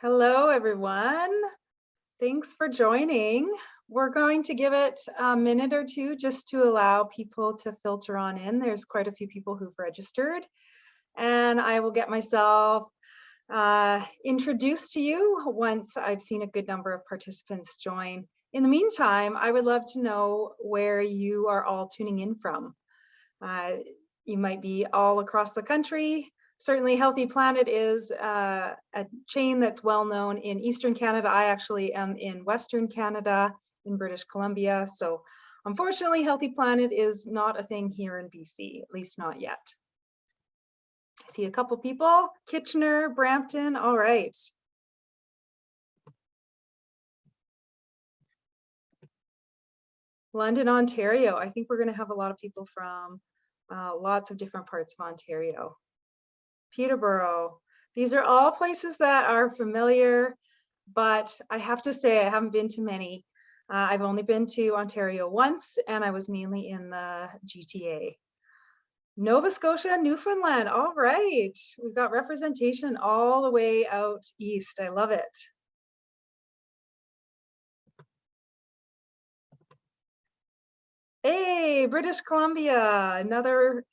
Hello, everyone. Thanks for joining. We're going to give it a minute or two just to allow people to filter on in. There's quite a few people who've registered, and I will get myself introduced to you once I've seen a good number of participants join. In the meantime, I would love to know where you are all tuning in from. You might be all across the country. Certainly Healthy Planet is a chain that's well known in Eastern Canada. I actually am in Western Canada, in British Columbia. So unfortunately, Healthy Planet is not a thing here in BC, at least not yet. I see a couple people, Kitchener, Brampton, all right. London, Ontario. I think we're gonna have a lot of people from lots of different parts of Ontario. Peterborough. These are all places that are familiar, but I have to say I haven't been to many. I've only been to Ontario once, and I was mainly in the GTA. Nova Scotia, Newfoundland. All right. We've got representation all the way out east. I love it. Hey, British Columbia. Another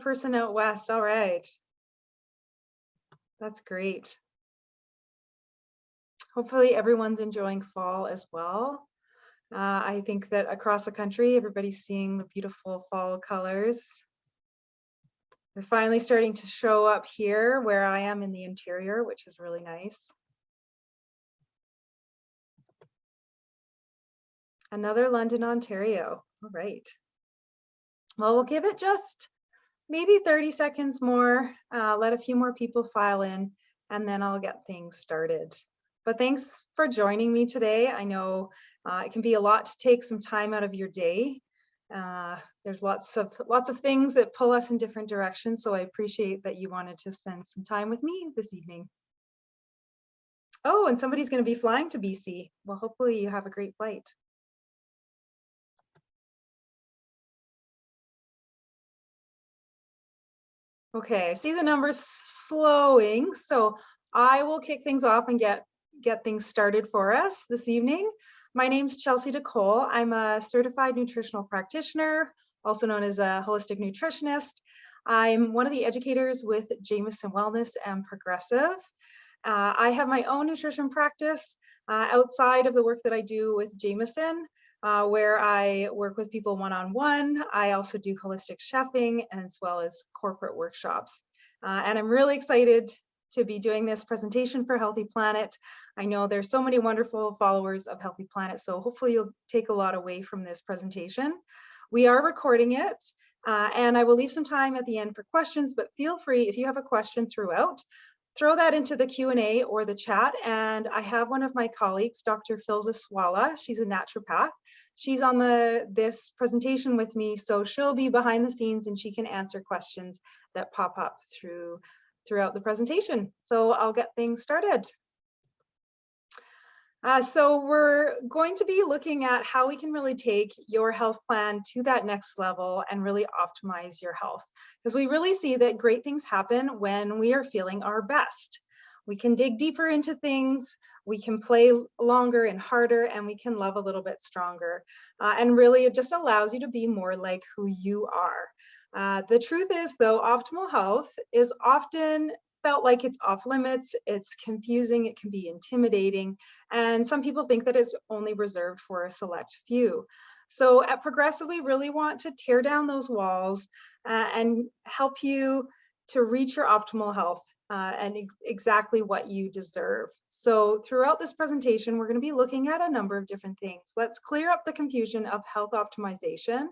person out west. All right. That's great. Hopefully everyone's enjoying fall as well. I think that across the country, everybody's seeing the beautiful fall colors. They're finally starting to show up here where I am in the interior, which is really nice. Another London, Ontario. All right. Well, we'll give it just maybe 30 seconds more, let a few more people file in, and then I'll get things started. But thanks for joining me today. I know it can be a lot to take some time out of your day. There's lots of things that pull us in different directions, so I appreciate that you wanted to spend some time with me this evening. Oh, and somebody's going to be flying to BC. Well, hopefully you have a great flight. Okay, I see the numbers slowing, so I will kick things off and get things started for us this evening. My name's Chelsea DeCole. I'm a certified nutritional practitioner, also known as a holistic nutritionist. I'm one of the educators with Jamieson Wellness and Progressive. I have my own nutrition practice outside of the work that I do with Jamieson, where I work with people one-on-one. I also do holistic chefing as well as corporate workshops. And I'm really excited to be doing this presentation for Healthy Planet. I know there's so many wonderful followers of Healthy Planet, so hopefully you'll take a lot away from this presentation. We are recording it, and I will leave some time at the end for questions, but feel free, if you have a question throughout, throw that into the Q&A or the chat. And I have one of my colleagues, Dr. Filza Swala. She's a naturopath. She's on this presentation with me, so she'll be behind the scenes and she can answer questions that pop up throughout the presentation. So I'll get things started. So we're going to be looking at how we can really take your health plan to that next level and really optimize your health. Because we really see that great things happen when we are feeling our best. We can dig deeper into things, we can play longer and harder, and we can love a little bit stronger. And really it just allows you to be more like who you are. The truth is though, optimal health is often felt like it's off limits, it's confusing, it can be intimidating, and some people think that it's only reserved for a select few. So at Progressive, we really want to tear down those walls and help you to reach your optimal health and exactly what you deserve. So throughout this presentation, we're going to be looking at a number of different things. Let's clear up the confusion of health optimization.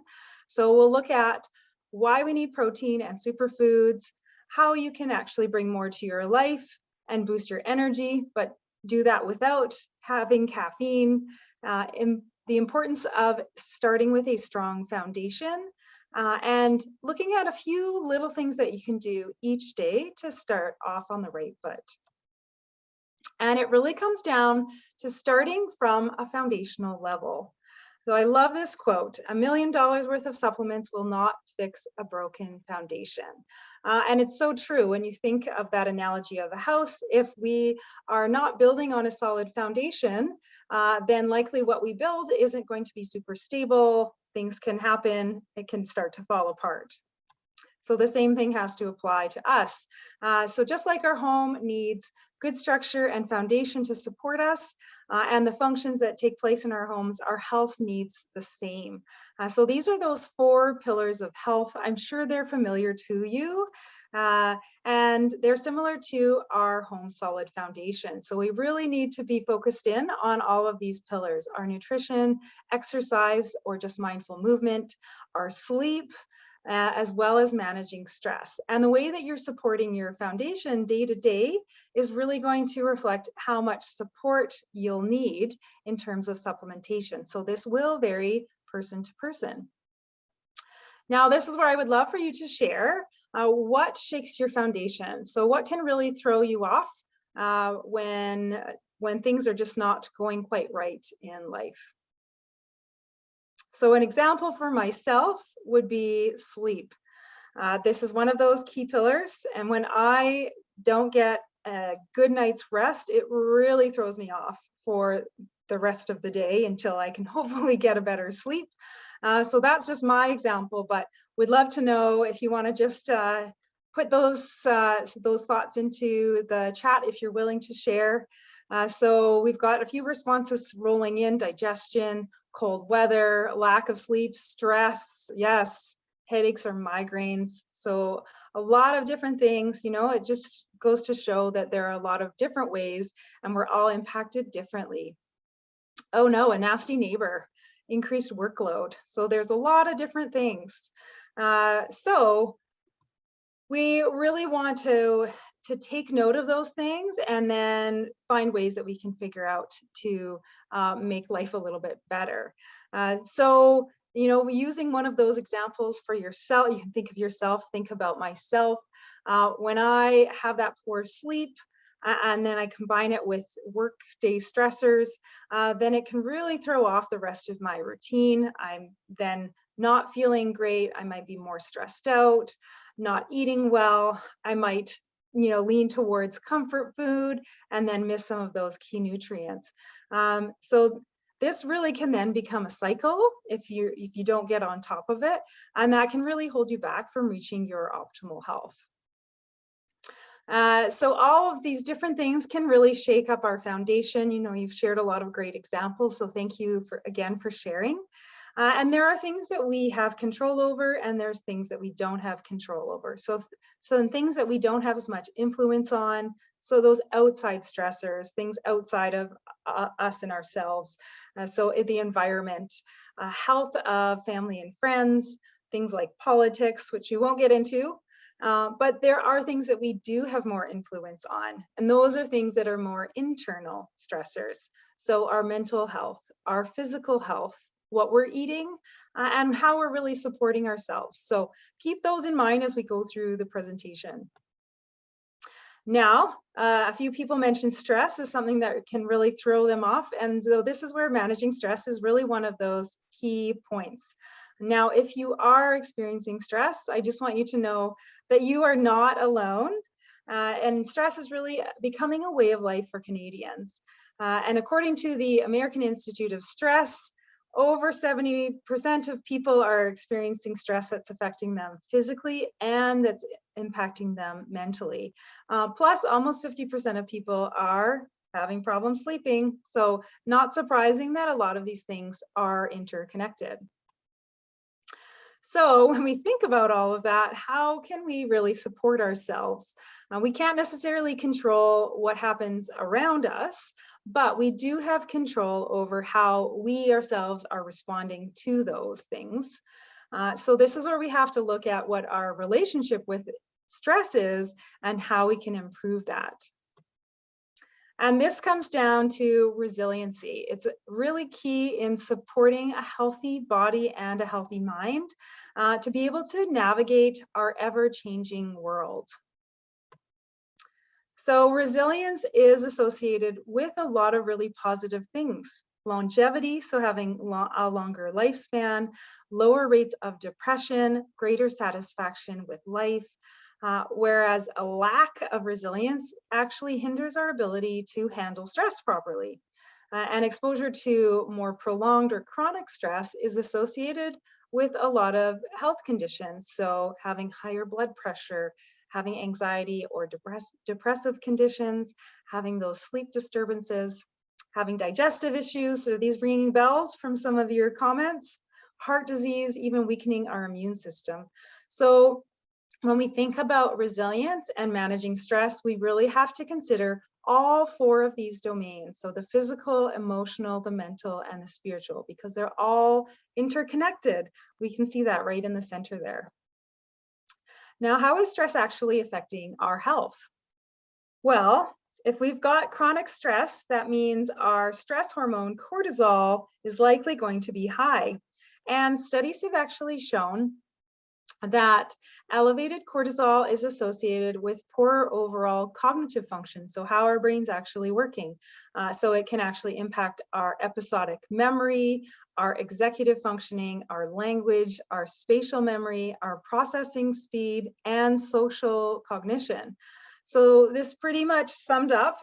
So we'll look at why we need protein and superfoods, how you can actually bring more to your life and boost your energy, but do that without having caffeine, and the importance of starting with a strong foundation, and looking at a few little things that you can do each day to start off on the right foot. And it really comes down to starting from a foundational level. So I love this quote: $1 million worth of supplements will not fix a broken foundation. And it's so true when you think of that analogy of a house. If we are not building on a solid foundation, then likely what we build isn't going to be super stable. Things can happen, it can start to fall apart. So the same thing has to apply to us. So just like our home needs good structure and foundation to support us, and the functions that take place in our homes, our health needs the same. So these are those 4 pillars of health. I'm sure they're familiar to you. And they're similar to our home solid foundation. So we really need to be focused in on all of these pillars: our nutrition, exercise, or just mindful movement, our sleep, as well as managing stress. And the way that you're supporting your foundation day to day is really going to reflect how much support you'll need in terms of supplementation. So this will vary person to person. Now, this is where I would love for you to share what shakes your foundation. So what can really throw you off when things are just not going quite right in life? So an example for myself would be sleep. This is one of those key pillars. And when I don't get a good night's rest, it really throws me off for the rest of the day until I can hopefully get a better sleep. So that's just my example, but we'd love to know if you want to just put those thoughts into the chat if you're willing to share. So we've got a few responses rolling in: digestion, cold weather, lack of sleep, stress, yes, headaches or migraines. So a lot of different things, you know, it just goes to show that there are a lot of different ways and we're all impacted differently. Oh no, a nasty neighbor, increased workload. So there's a lot of different things. So we really want to take note of those things and then find ways that we can figure out to make life a little bit better. So, you know, using one of those examples for yourself, you can think of yourself, think about myself. When I have that poor sleep, and then I combine it with work day stressors, then it can really throw off the rest of my routine. I'm then not feeling great. I might be more stressed out, not eating well. I might, you know, lean towards comfort food and then miss some of those key nutrients. So this really can then become a cycle if you don't get on top of it, and that can really hold you back from reaching your optimal health. So all of these different things can really shake up our foundation. You know, you've shared a lot of great examples, so thank you again for sharing. And there are things that we have control over, and there's things that we don't have control over. So things that we don't have as much influence on, so those outside stressors, things outside of us and ourselves. So the environment, health of family and friends, things like politics, which we won't get into. But there are things that we do have more influence on, and those are things that are more internal stressors. So our mental health, our physical health, what we're eating, and how we're really supporting ourselves. So keep those in mind as we go through the presentation. Now, a few people mentioned stress is something that can really throw them off. And so this is where managing stress is really one of those key points. Now, if you are experiencing stress, I just want you to know that you are not alone. And stress is really becoming a way of life for Canadians. And according to the American Institute of Stress, over 70% of people are experiencing stress that's affecting them physically and that's impacting them mentally. Plus, almost 50% of people are having problems sleeping. So not surprising that a lot of these things are interconnected. So when we think about all of that, how can we really support ourselves? We can't necessarily control what happens around us, but we do have control over how we ourselves are responding to those things. So this is where we have to look at what our relationship with stress is and how we can improve that. And this comes down to resiliency. It's really key in supporting a healthy body and a healthy mind to be able to navigate our ever-changing world. So resilience is associated with a lot of really positive things. longevity, so having a longer lifespan, lower rates of depression, greater satisfaction with life, whereas a lack of resilience actually hinders our ability to handle stress properly. And exposure to more prolonged or chronic stress is associated with a lot of health conditions. So having higher blood pressure, having anxiety or depressive conditions, having those sleep disturbances, having digestive issues. So are these ringing bells from some of your comments? Heart disease, even weakening our immune system. So when we think about resilience and managing stress, we really have to consider all four of these domains. So the physical, emotional, the mental, and the spiritual, because they're all interconnected. We can see that right in the center there. Now, how is stress actually affecting our health? Well, if we've got chronic stress, that means our stress hormone cortisol is likely going to be high. And studies have actually shown that elevated cortisol is associated with poorer overall cognitive function, so how our brain's actually working. So it can actually impact our episodic memory, our executive functioning, our language, our spatial memory, our processing speed, and social cognition. So this pretty much summed up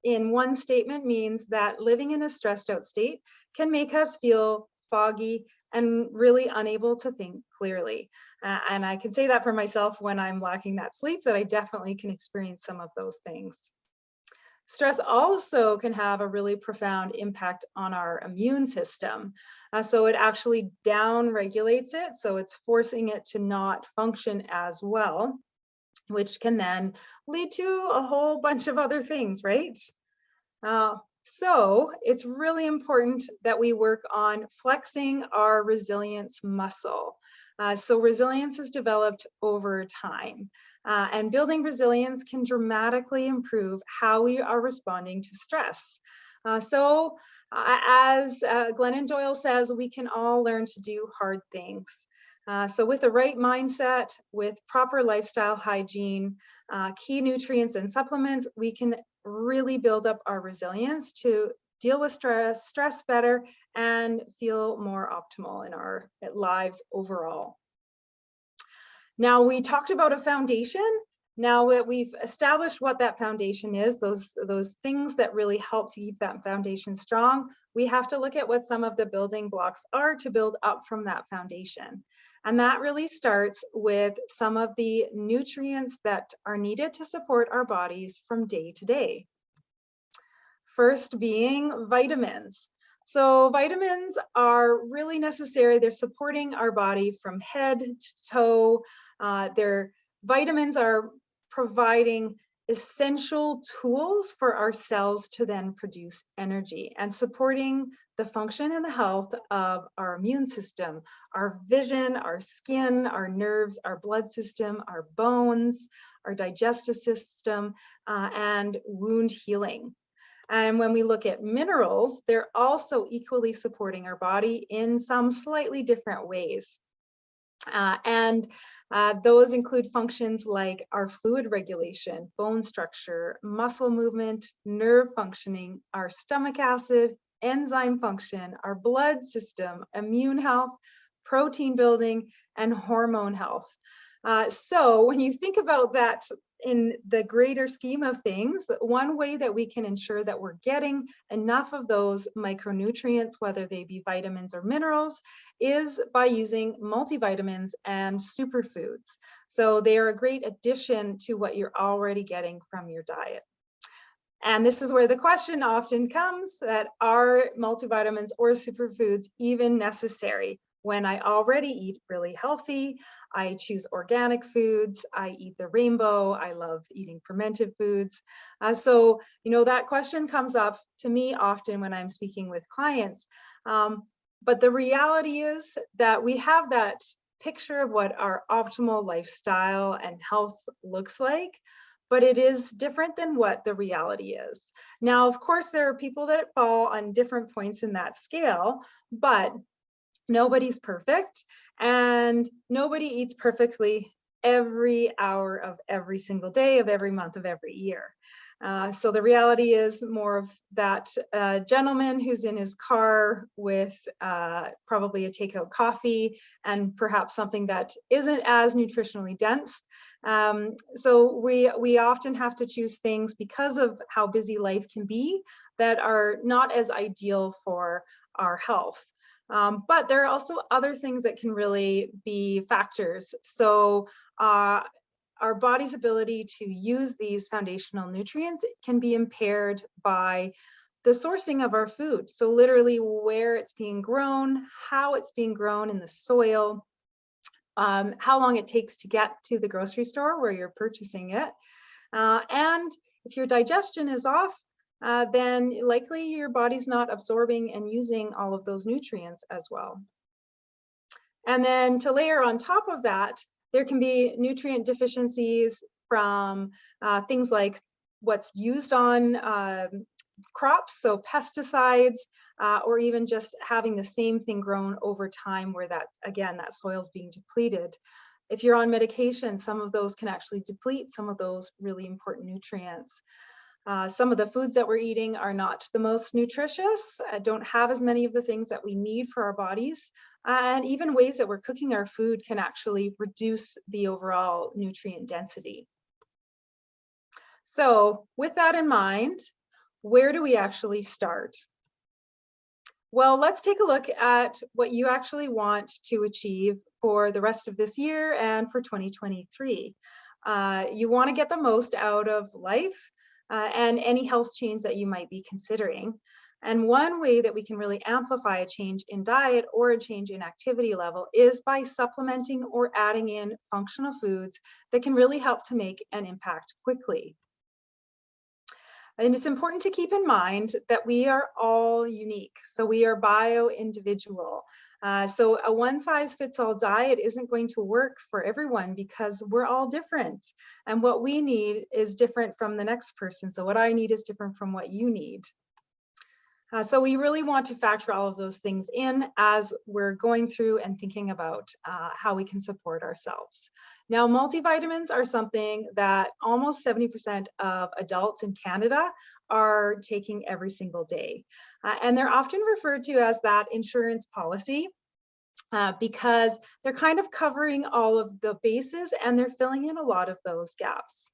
in one statement means that living in a stressed out state can make us feel foggy and really unable to think clearly. And I can say that for myself when I'm lacking that sleep, that I definitely can experience some of those things. Stress also can have a really profound impact on our immune system. So it actually down regulates it. So it's forcing it to not function as well, which can then lead to a whole bunch of other things, right? So it's really important that we work on flexing our resilience muscle. So resilience is developed over time, and building resilience can dramatically improve how we are responding to stress. As Glennon Doyle says, we can all learn to do hard things. So with the right mindset, with proper lifestyle hygiene, key nutrients and supplements, we can really build up our resilience to deal with stress better and feel more optimal in our lives overall. Now, we talked about a foundation. Now that we've established what that foundation is, those things that really help to keep that foundation strong, we have to look at what some of the building blocks are to build up from that foundation. And that really starts with some of the nutrients that are needed to support our bodies from day to day. First being vitamins. So vitamins are really necessary. They're supporting our body from head to toe. Vitamins are providing essential tools for our cells to then produce energy and supporting the function and the health of our immune system, our vision, our skin, our nerves, our blood system, our bones, our digestive system, and wound healing. And when we look at minerals, they're also equally supporting our body in some slightly different ways. Those include functions like our fluid regulation, bone structure, muscle movement, nerve functioning, our stomach acid, enzyme function, our blood system, immune health, protein building, and hormone health. So when you think about that in the greater scheme of things, one way that we can ensure that we're getting enough of those micronutrients, whether they be vitamins or minerals, is by using multivitamins and superfoods. So they are a great addition to what you're already getting from your diet. And this is where the question often comes, that are multivitamins or superfoods even necessary when I already eat really healthy? I choose organic foods, I eat the rainbow, I love eating fermented foods. So, that question comes up to me often when I'm speaking with clients. But the reality is that we have that picture of what our optimal lifestyle and health looks like, but it is different than what the reality is. Now, of course, there are people that fall on different points in that scale, but nobody's perfect and nobody eats perfectly every hour of every single day of every month of every year. So the reality is more of that gentleman who's in his car with probably a takeout coffee and perhaps something that isn't as nutritionally dense. So we often have to choose things because of how busy life can be that are not as ideal for our health. But there are also other things that can really be factors. So our body's ability to use these foundational nutrients can be impaired by the sourcing of our food. So literally where it's being grown, how it's being grown in the soil, how long it takes to get to the grocery store where you're purchasing it. And if your digestion is off, then likely your body's not absorbing and using all of those nutrients as well. And then to layer on top of that, there can be nutrient deficiencies from things like what's used on crops, so pesticides, or even just having the same thing grown over time where that, again, that soil's being depleted. If you're on medication, some of those can actually deplete some of those really important nutrients. Some of the foods that we're eating are not the most nutritious, don't have as many of the things that we need for our bodies. And even ways that we're cooking our food can actually reduce the overall nutrient density. So with that in mind, where do we actually start? Well, let's take a look at what you actually want to achieve for the rest of this year and for 2023. You want to get the most out of life and any health change that you might be considering. And one way that we can really amplify a change in diet or a change in activity level is by supplementing or adding in functional foods that can really help to make an impact quickly. And it's important to keep in mind that we are all unique. So we are bio-individual. So a one-size-fits-all diet isn't going to work for everyone because we're all different. And what we need is different from the next person. So what I need is different from what you need. So we really want to factor all of those things in as we're going through and thinking about how we can support ourselves. Now, multivitamins are something that almost 70% of adults in Canada are taking every single day. And they're often referred to as that insurance policy because they're kind of covering all of the bases and they're filling in a lot of those gaps.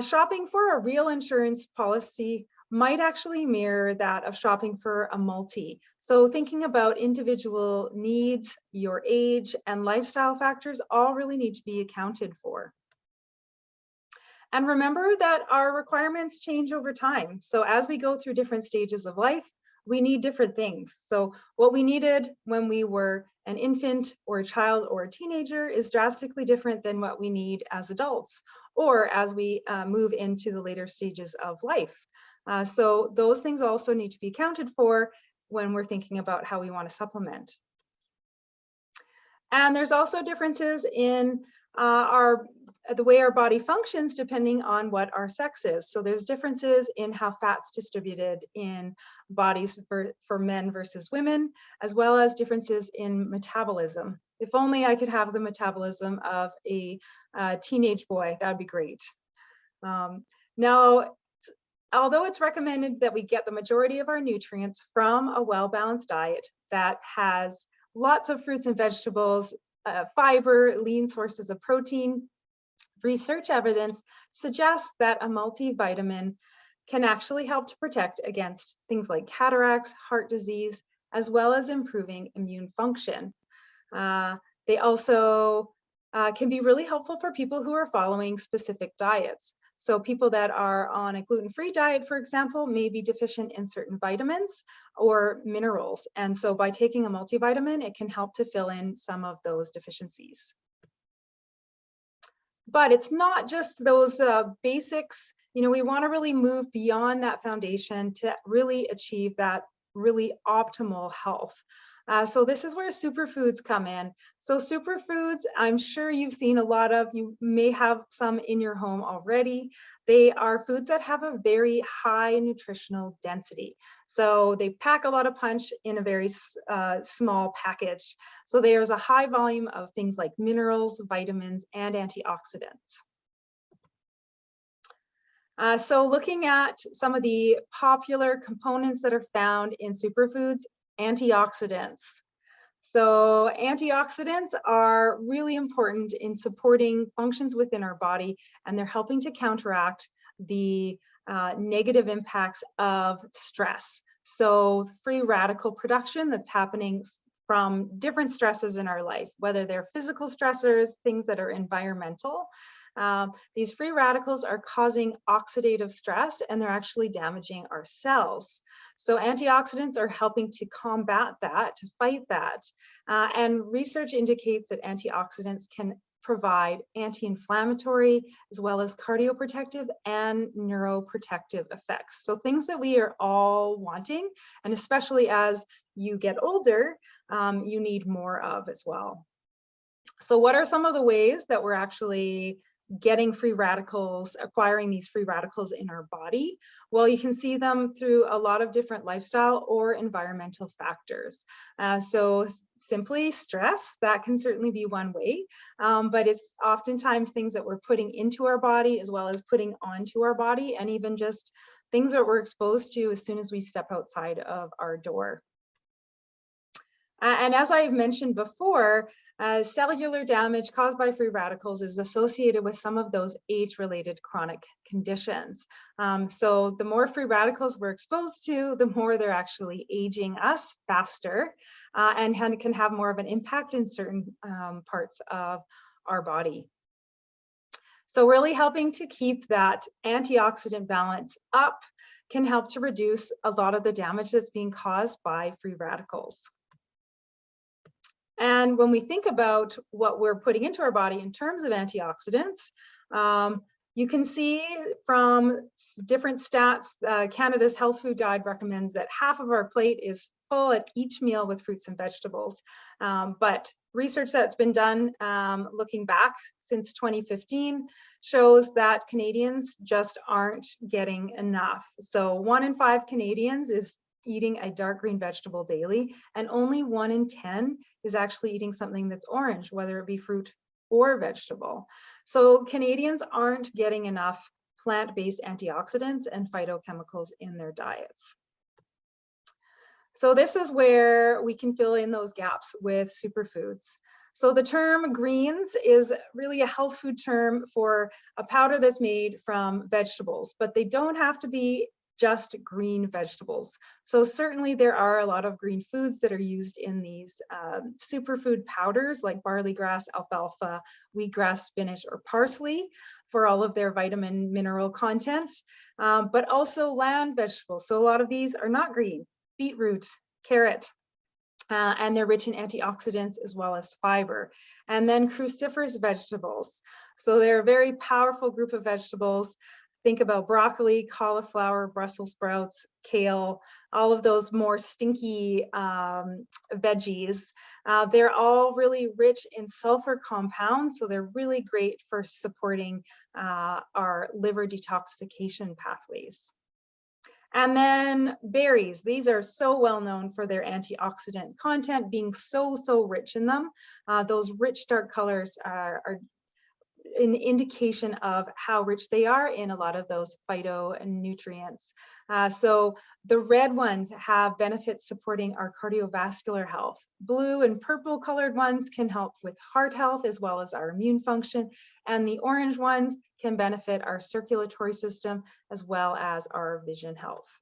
Shopping for a real insurance policy might actually mirror that of shopping for a multi. So thinking about individual needs, your age, and lifestyle factors all really need to be accounted for. And remember that our requirements change over time. So as we go through different stages of life, we need different things. So what we needed when we were an infant or a child or a teenager is drastically different than what we need as adults or as we move into the later stages of life. So those things also need to be accounted for when we're thinking about how we want to supplement. And there's also differences in the way our body functions depending on what our sex is. So there's differences in how fat's distributed in bodies for men versus women, as well as differences in metabolism. If only I could have the metabolism of a teenage boy, that would be great. Now, although it's recommended that we get the majority of our nutrients from a well-balanced diet that has lots of fruits and vegetables, fiber, lean sources of protein, research evidence suggests that a multivitamin can actually help to protect against things like cataracts, heart disease, as well as improving immune function. They also can be really helpful for people who are following specific diets. So people that are on a gluten-free diet, for example, may be deficient in certain vitamins or minerals. And so by taking a multivitamin, it can help to fill in some of those deficiencies. But it's not just those basics. You know, we want to really move beyond that foundation to really achieve that really optimal health. So this is where superfoods come in. So superfoods, I'm sure you've seen a lot of, you may have some in your home already. They are foods that have a very high nutritional density. So they pack a lot of punch in a very small package. So there's a high volume of things like minerals, vitamins, and antioxidants. So looking at some of the popular components that are found in superfoods, antioxidants. So antioxidants are really important in supporting functions within our body, and they're helping to counteract the negative impacts of stress. So free radical production that's happening from different stressors in our life, whether they're physical stressors, things that are environmental. These free radicals are causing oxidative stress, and they're actually damaging our cells. So antioxidants are helping to combat that, to fight that. And research indicates that antioxidants can provide anti-inflammatory as well as cardioprotective and neuroprotective effects. So things that we are all wanting, and especially as you get older, you need more of as well. So what are some of the ways that we're actually getting free radicals, acquiring these free radicals in our body? Well, you can see them through a lot of different lifestyle or environmental factors. So simply stress, that can certainly be one way, but it's oftentimes things that we're putting into our body as well as putting onto our body, and even just things that we're exposed to as soon as we step outside of our door. And as I've mentioned before, cellular damage caused by free radicals is associated with some of those age-related chronic conditions. So the more free radicals we're exposed to, the more they're actually aging us faster, and can have more of an impact in certain parts of our body. So really helping to keep that antioxidant balance up can help to reduce a lot of the damage that's being caused by free radicals. And when we think about what we're putting into our body in terms of antioxidants, you can see from different stats, Canada's Health Food Guide recommends that half of our plate is full at each meal with fruits and vegetables. But research that's been done looking back since 2015 shows that Canadians just aren't getting enough. So 1 in 5 Canadians is eating a dark green vegetable daily, and only 1 in 10 is actually eating something that's orange, whether it be fruit or vegetable. So Canadians aren't getting enough plant-based antioxidants and phytochemicals in their diets. So this is where we can fill in those gaps with superfoods. So the term greens is really a health food term for a powder that's made from vegetables, but they don't have to be just green vegetables. So certainly there are a lot of green foods that are used in these superfood powders like barley grass, alfalfa, wheatgrass, spinach, or parsley for all of their vitamin mineral content, but also land vegetables. So a lot of these are not green: beetroot, carrot, and they're rich in antioxidants as well as fiber. And then cruciferous vegetables. So they're a very powerful group of vegetables. Think about broccoli, cauliflower, Brussels sprouts, kale, all of those more stinky veggies. They're all really rich in sulfur compounds, so they're really great for supporting our liver detoxification pathways. And then berries. These are so well known for their antioxidant content being so rich in them. Those rich dark colors are an indication of how rich they are in a lot of those phytonutrients. So the red ones have benefits supporting our cardiovascular health. Blue and purple colored ones can help with heart health as well as our immune function. And the orange ones can benefit our circulatory system as well as our vision health.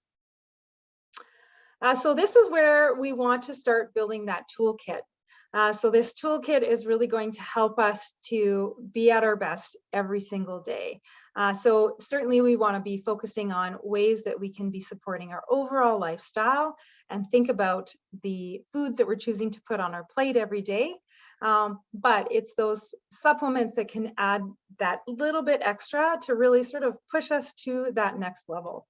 So this is where we want to start building that toolkit. So this toolkit is really going to help us to be at our best every single day. So certainly we want to be focusing on ways that we can be supporting our overall lifestyle and think about the foods that we're choosing to put on our plate every day. But it's those supplements that can add that little bit extra to really sort of push us to that next level.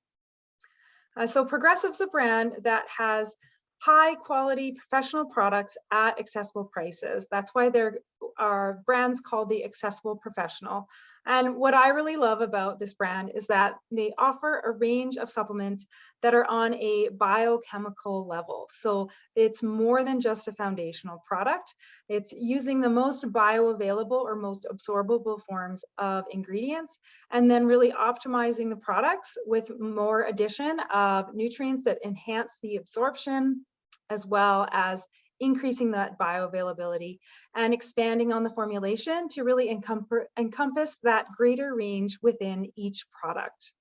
So Progressive's a brand that has high quality professional products at accessible prices. That's why there are brands called the Accessible Professional. And what I really love about this brand is that they offer a range of supplements that are on a biochemical level. So it's more than just a foundational product. It's using the most bioavailable or most absorbable forms of ingredients, and then really optimizing the products with more addition of nutrients that enhance the absorption, as well as increasing that bioavailability and expanding on the formulation to really encompass that greater range within each product.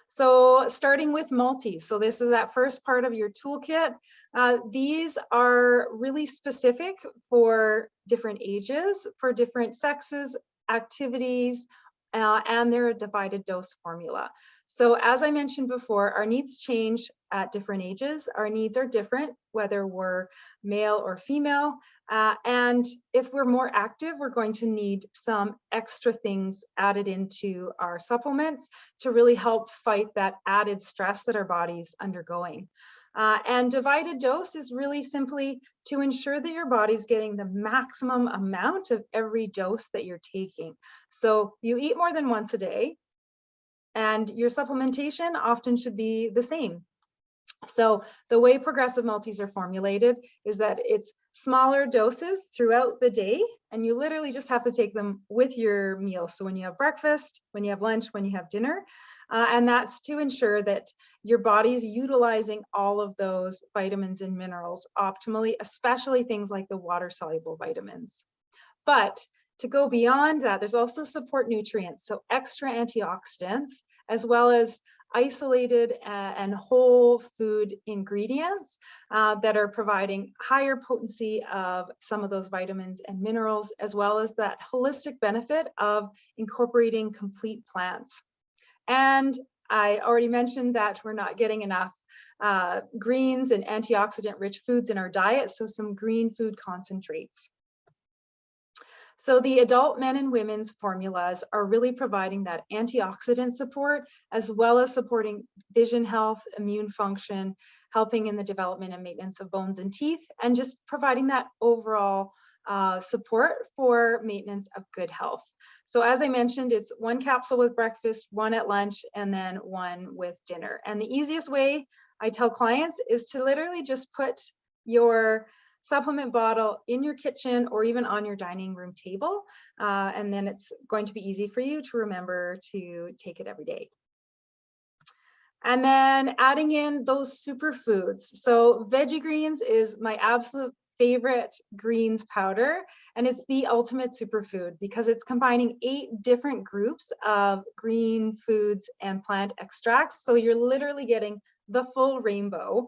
So starting with multi, so this is that first part of your toolkit. These are really specific for different ages, for different sexes, activities, and they're a divided dose formula. So as I mentioned before, our needs change at different ages. Our needs are different, whether we're male or female. And if we're more active, we're going to need some extra things added into our supplements to really help fight that added stress that our body's undergoing. And divided dose is really simply to ensure that your body's getting the maximum amount of every dose that you're taking. So you eat more than once a day, and your supplementation often should be the same. So the way progressive multis are formulated is that it's smaller doses throughout the day, and you literally just have to take them with your meal. So when you have breakfast, when you have lunch, when you have dinner, and that's to ensure that your body's utilizing all of those vitamins and minerals optimally, especially things like the water-soluble vitamins. But to go beyond that, there's also support nutrients, so extra antioxidants, as well as isolated and whole food ingredients that are providing higher potency of some of those vitamins and minerals, as well as that holistic benefit of incorporating complete plants. And I already mentioned that we're not getting enough greens and antioxidant rich foods in our diet, so some green food concentrates. So the adult men and women's formulas are really providing that antioxidant support, as well as supporting vision health, immune function, helping in the development and maintenance of bones and teeth, and just providing that overall support for maintenance of good health. So as I mentioned, it's one capsule with breakfast, one at lunch, and then one with dinner. And the easiest way I tell clients is to literally just put your supplement bottle in your kitchen or even on your dining room table. And then it's going to be easy for you to remember to take it every day. And then adding in those superfoods. So veggie greens is my absolute favorite greens powder, and it's the ultimate superfood because it's combining 8 different groups of green foods and plant extracts. So you're literally getting the full rainbow.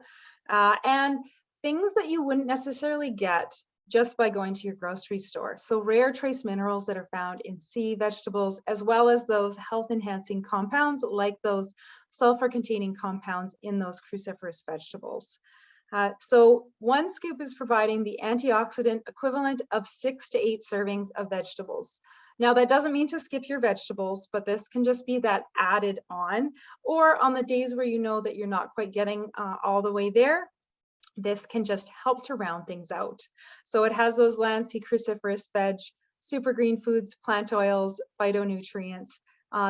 And things that you wouldn't necessarily get just by going to your grocery store. So rare trace minerals that are found in sea vegetables, as well as those health enhancing compounds like those sulfur containing compounds in those cruciferous vegetables. So one scoop is providing the antioxidant equivalent of 6 to 8 servings of vegetables. Now that doesn't mean to skip your vegetables, but this can just be that added on, or on the days where you know that you're not quite getting all the way there, this can just help to round things out. So it has those land sea cruciferous veg, super green foods, plant oils, phytonutrients.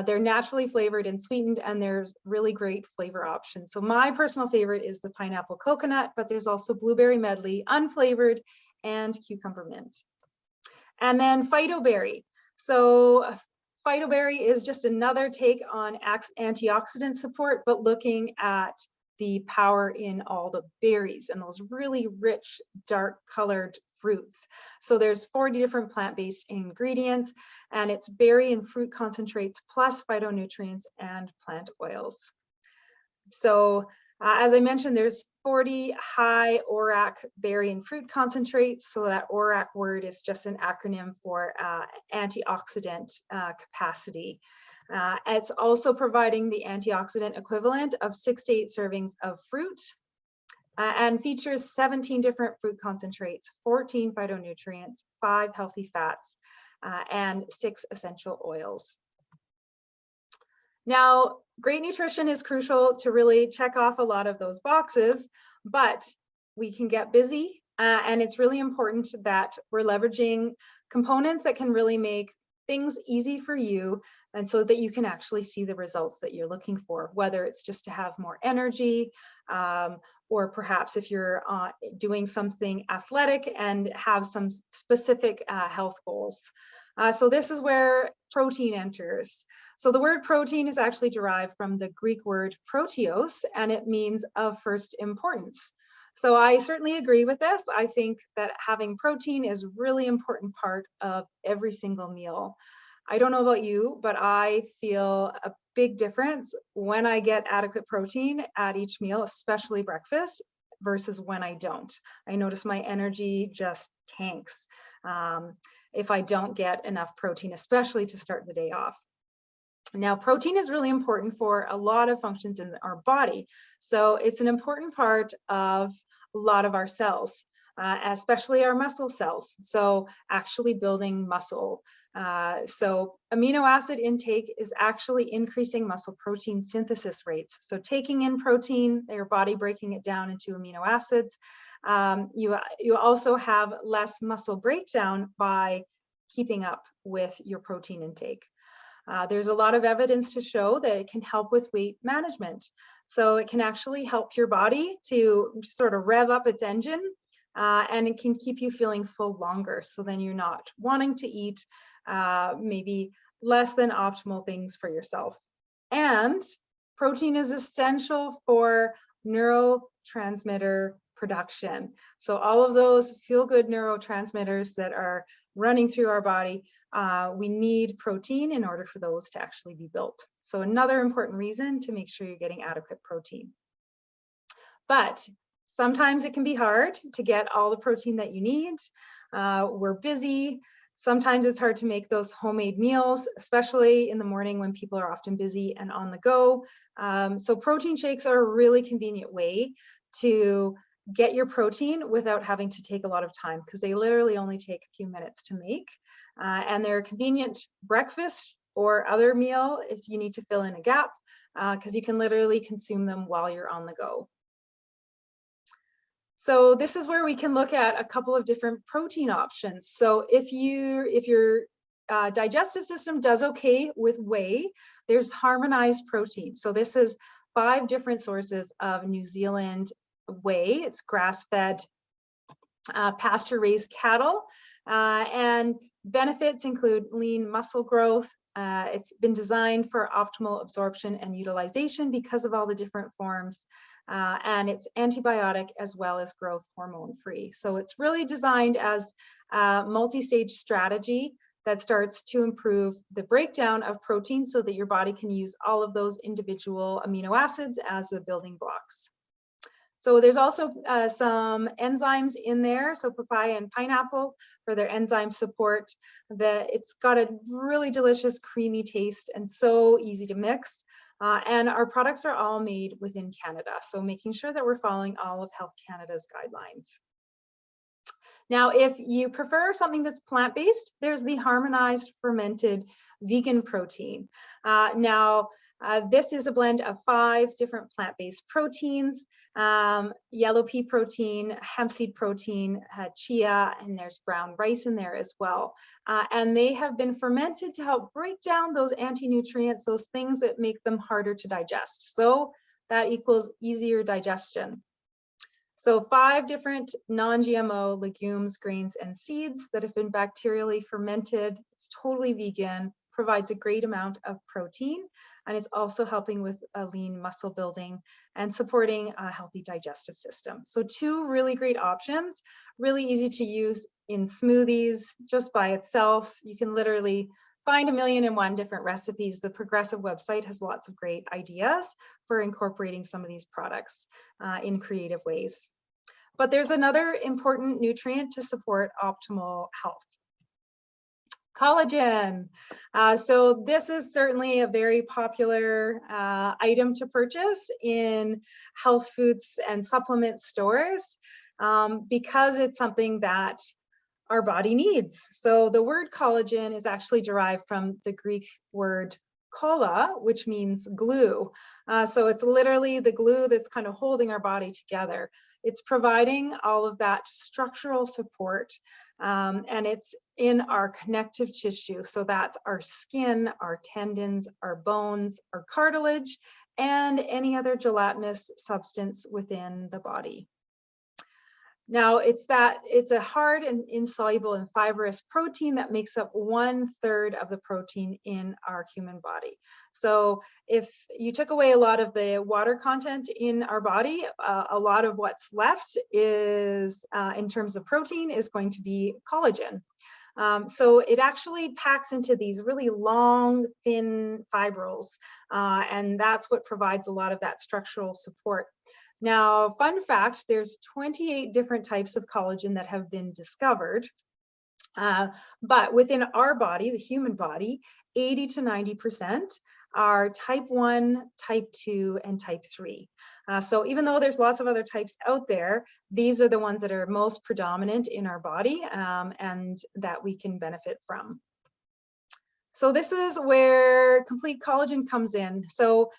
They're naturally flavored and sweetened, and there's really great flavor options. So my personal favorite is the pineapple coconut, but there's also blueberry medley, unflavored, and cucumber mint. And then phytoberry. So phytoberry is just another take on antioxidant support, but looking at the power in all the berries and those really rich, dark colored fruits. So there's 40 different plant-based ingredients, and it's berry and fruit concentrates plus phytonutrients and plant oils. So as I mentioned, there's 40 high ORAC berry and fruit concentrates. So that ORAC word is just an acronym for antioxidant capacity. It's also providing the antioxidant equivalent of 6 to 8 servings of fruit and features 17 different fruit concentrates, 14 phytonutrients, 5 healthy fats, and 6 essential oils. Now, great nutrition is crucial to really check off a lot of those boxes, but we can get busy, and it's really important that we're leveraging components that can really make things easy for you, and so that you can actually see the results that you're looking for, whether it's just to have more energy, or perhaps if you're doing something athletic and have some specific health goals. So this is where protein enters. So the word protein is actually derived from the Greek word proteos, and it means of first importance. So I certainly agree with this. I think that having protein is a really important part of every single meal. I don't know about you, but I feel a big difference when I get adequate protein at each meal, especially breakfast, versus when I don't. I notice my energy just tanks if I don't get enough protein, especially to start the day off. Now, protein is really important for a lot of functions in our body. So it's an important part of a lot of our cells, especially our muscle cells. So actually building muscle. So amino acid intake is actually increasing muscle protein synthesis rates. So taking in protein, your body breaking it down into amino acids. You also have less muscle breakdown by keeping up with your protein intake. There's a lot of evidence to show that it can help with weight management. So it can actually help your body to sort of rev up its engine, and it can keep you feeling full longer. So then you're not wanting to eat maybe less than optimal things for yourself. And protein is essential for neurotransmitter production. So all of those feel-good neurotransmitters that are running through our body, we need protein in order for those to actually be built. So another important reason to make sure you're getting adequate protein. But sometimes it can be hard to get all the protein that you need. We're busy. Sometimes it's hard to make those homemade meals, especially in the morning when people are often busy and on the go. So protein shakes are a really convenient way to get your protein without having to take a lot of time, because they literally only take a few minutes to make. And they're a convenient breakfast or other meal if you need to fill in a gap, because you can literally consume them while you're on the go. So this is where we can look at a couple of different protein options. So if your digestive system does okay with whey, there's harmonized protein. So this is 5 different sources of New Zealand whey. It's grass-fed, pasture-raised cattle, and benefits include lean muscle growth. It's been designed for optimal absorption and utilization because of all the different forms. And it's antibiotic as well as growth hormone free. So it's really designed as a multi-stage strategy that starts to improve the breakdown of protein so that your body can use all of those individual amino acids as the building blocks. So there's also some enzymes in there, so papaya and pineapple for their enzyme support. It's got a really delicious creamy taste and so easy to mix. And our products are all made within Canada, so making sure that we're following all of Health Canada's guidelines. Now, if you prefer something that's plant-based, there's the harmonized fermented vegan protein. This is a blend of 5 different plant-based proteins, yellow pea protein, hemp seed protein, chia, and there's brown rice in there as well. And they have been fermented to help break down those anti-nutrients, those things that make them harder to digest. So that equals easier digestion. So 5 different non-GMO legumes, grains, and seeds that have been bacterially fermented. It's totally vegan, provides a great amount of protein, and it's also helping with a lean muscle building and supporting a healthy digestive system. So 2 really great options, really easy to use in smoothies just by itself. You can literally find 1,000,001 different recipes. The Progressive website has lots of great ideas for incorporating some of these products in creative ways. But there's another important nutrient to support optimal health. Collagen. So this is certainly a very popular item to purchase in health foods and supplement stores because it's something that our body needs. So the word collagen is actually derived from the Greek word kolla, which means glue. So it's literally the glue that's kind of holding our body together. It's providing all of that structural support And it's in our connective tissue. So that's our skin, our tendons, our bones, our cartilage, and any other gelatinous substance within the body. Now, it's a hard and insoluble and fibrous protein that makes up 1/3 of the protein in our human body. So if you took away a lot of the water content in our body, a lot of what's left is, in terms of protein, is going to be collagen. So it actually packs into these really long, thin fibrils, and that's what provides a lot of that structural support. Now, fun fact, there's 28 different types of collagen that have been discovered. But within our body, the human body, 80 to 90% are type 1, type 2, and type 3. So even though there's lots of other types out there, these are the ones that are most predominant in our body, and that we can benefit from. So this is where complete collagen comes in. So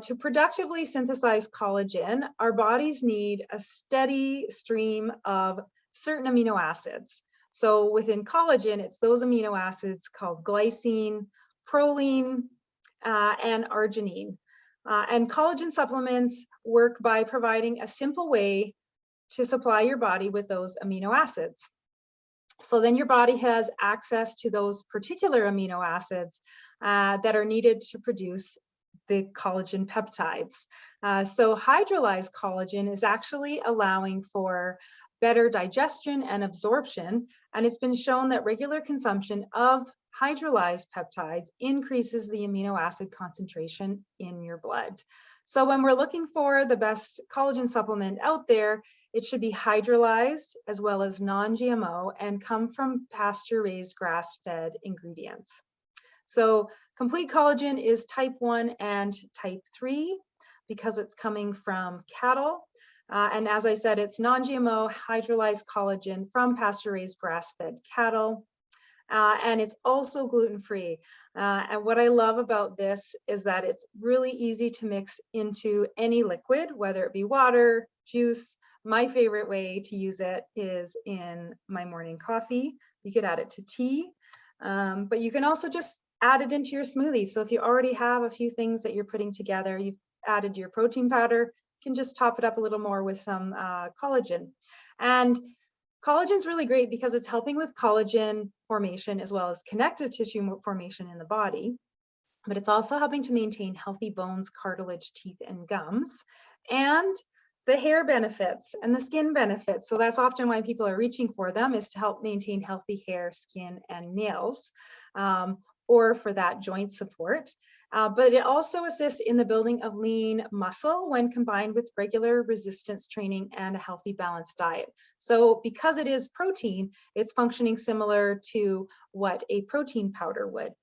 to productively synthesize collagen, our bodies need a steady stream of certain amino acids. So within collagen, it's those amino acids called glycine, proline, and arginine. And collagen supplements work by providing a simple way to supply your body with those amino acids. So then your body has access to those particular amino acids that are needed to produce the collagen peptides. So hydrolyzed collagen is actually allowing for better digestion and absorption, and it's been shown that regular consumption of hydrolyzed peptides increases the amino acid concentration in your blood. So when we're looking for the best collagen supplement out there, it should be hydrolyzed as well as non-GMO and come from pasture-raised grass-fed ingredients. So complete collagen is type 1 and type 3 because it's coming from cattle. And as I said, it's non-GMO hydrolyzed collagen from pasture-raised grass-fed cattle. And it's also gluten-free. And what I love about this is that it's really easy to mix into any liquid, whether it be water, juice. My favorite way to use it is in my morning coffee. You could add it to tea, but you can also just add it into your smoothie. So if you already have a few things that you're putting together, you've added your protein powder, you can just top it up a little more with some collagen. And collagen is really great because it's helping with collagen formation as well as connective tissue formation in the body, but it's also helping to maintain healthy bones, cartilage, teeth, and gums, and the hair benefits and the skin benefits. So that's often why people are reaching for them, is to help maintain healthy hair, skin, and nails, or for that joint support. But it also assists in the building of lean muscle when combined with regular resistance training and a healthy balanced diet. So because it is protein, it's functioning similar to what a protein powder would.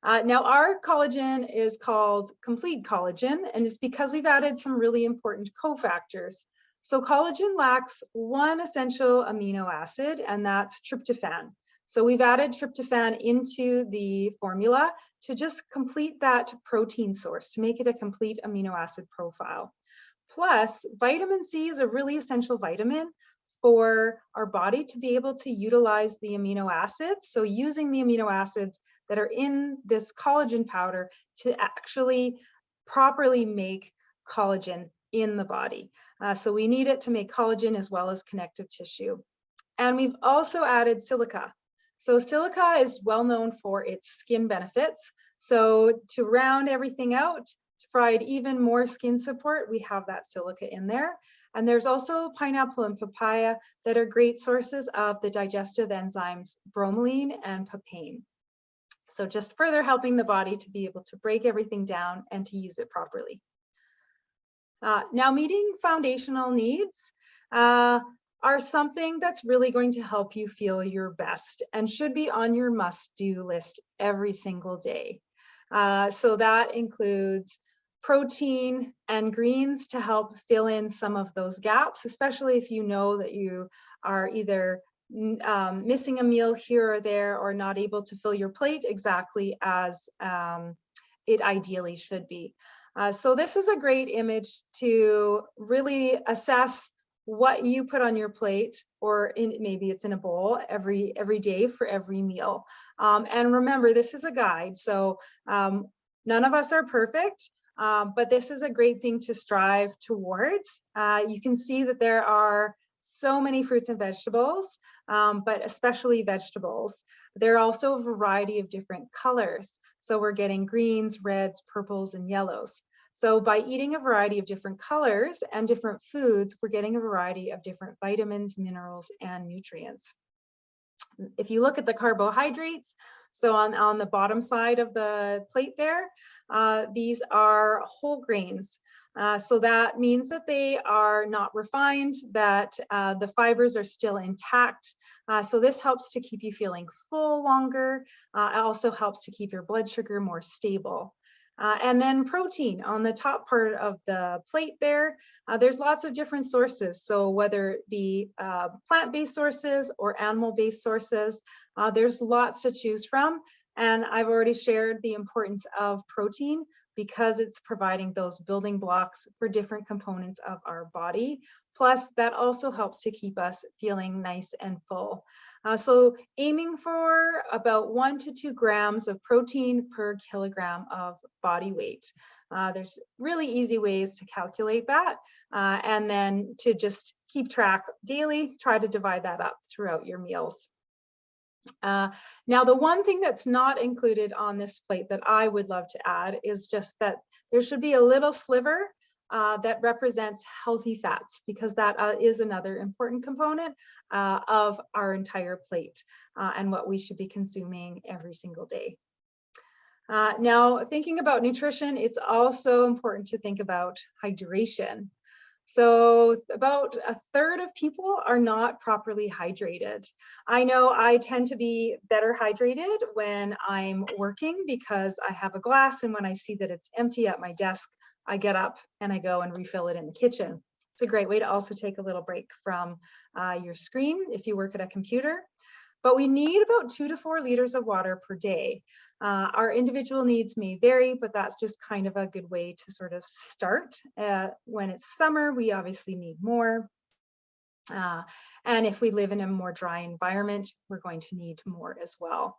Now our collagen is called complete collagen, and it's because we've added some really important cofactors. So collagen lacks one essential amino acid, and that's tryptophan. So we've added tryptophan into the formula to just complete that protein source, to make it a complete amino acid profile. Plus, vitamin C is a really essential vitamin for our body to be able to utilize the amino acids. So using the amino acids that are in this collagen powder to actually properly make collagen in the body. So we need it to make collagen as well as connective tissue. And we've also added silica. So silica is well known for its skin benefits. So to round everything out, to provide even more skin support, we have that silica in there. And there's also pineapple and papaya that are great sources of the digestive enzymes bromelain and papain. So just further helping the body to be able to break everything down and to use it properly. Now, meeting foundational needs are something that's really going to help you feel your best and should be on your must-do list every single day. So that includes protein and greens to help fill in some of those gaps, especially if you know that you are either missing a meal here or there or not able to fill your plate exactly as it ideally should be. So this is a great image to really assess what you put on your plate, or maybe it's in a bowl every day for every meal. And remember, this is a guide, so none of us are perfect, but this is a great thing to strive towards. You can see that there are so many fruits and vegetables, but especially vegetables. There are also a variety of different colors. So we're getting greens, reds, purples, and yellows. So by eating a variety of different colors and different foods, we're getting a variety of different vitamins, minerals, and nutrients. If you look at the carbohydrates, so on the bottom side of the plate there, these are whole grains. So that means that they are not refined, that the fibers are still intact. So this helps to keep you feeling full longer. It also helps to keep your blood sugar more stable. And then protein on the top part of the plate there, there's lots of different sources. So whether it be plant-based sources or animal-based sources, there's lots to choose from. And I've already shared the importance of protein because it's providing those building blocks for different components of our body. Plus, that also helps to keep us feeling nice and full. So aiming for about 1 to 2 grams of protein per kilogram of body weight. There's really easy ways to calculate that. And then to just keep track daily, try to divide that up throughout your meals. Now, the one thing that's not included on this plate that I would love to add is just that there should be a little sliver that represents healthy fats, because that is another important component of our entire plate and what we should be consuming every single day. Now, thinking about nutrition, it's also important to think about hydration. So about a third of people are not properly hydrated. I know I tend to be better hydrated when I'm working because I have a glass, and when I see that it's empty at my desk, I get up and I go and refill it in the kitchen. It's a great way to also take a little break from your screen if you work at a computer. But we need about 2 to 4 liters of water per day. Our individual needs may vary, but that's just kind of a good way to sort of start. When it's summer, we obviously need more. And if we live in a more dry environment, we're going to need more as well.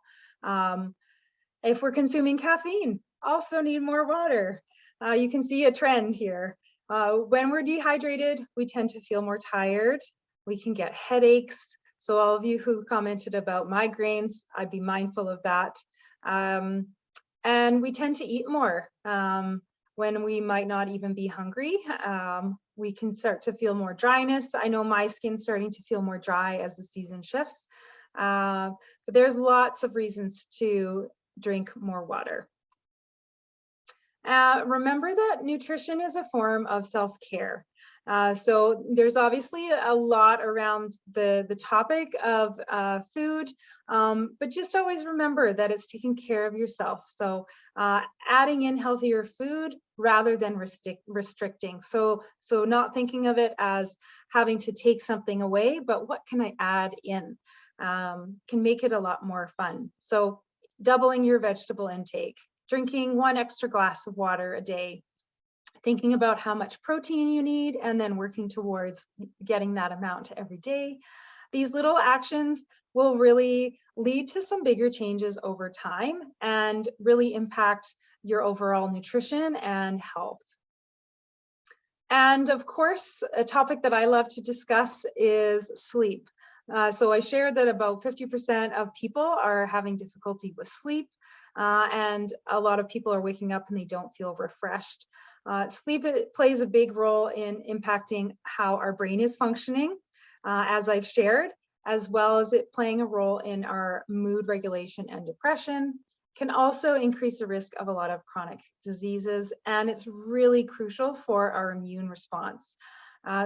If we're consuming caffeine, also need more water. You can see a trend here. When we're dehydrated, we tend to feel more tired. We can get headaches. So all of you who commented about migraines, I'd be mindful of that. And we tend to eat more when we might not even be hungry. We can start to feel more dryness. I know my skin's starting to feel more dry as the season shifts, but there's lots of reasons to drink more water. Remember that nutrition is a form of self-care. So there's obviously a lot around the topic of food, but just always remember that it's taking care of yourself. So adding in healthier food rather than restricting. So not thinking of it as having to take something away, but what can I add in can make it a lot more fun. So doubling your vegetable intake, drinking 1 extra glass of water a day, thinking about how much protein you need, and then working towards getting that amount every day. These little actions will really lead to some bigger changes over time and really impact your overall nutrition and health. And of course, a topic that I love to discuss is sleep. So I shared that about 50% of people are having difficulty with sleep. And a lot of people are waking up and they don't feel refreshed. Sleep plays a big role in impacting how our brain is functioning, as I've shared, as well as it playing a role in our mood regulation and depression. Can also increase the risk of a lot of chronic diseases, and it's really crucial for our immune response.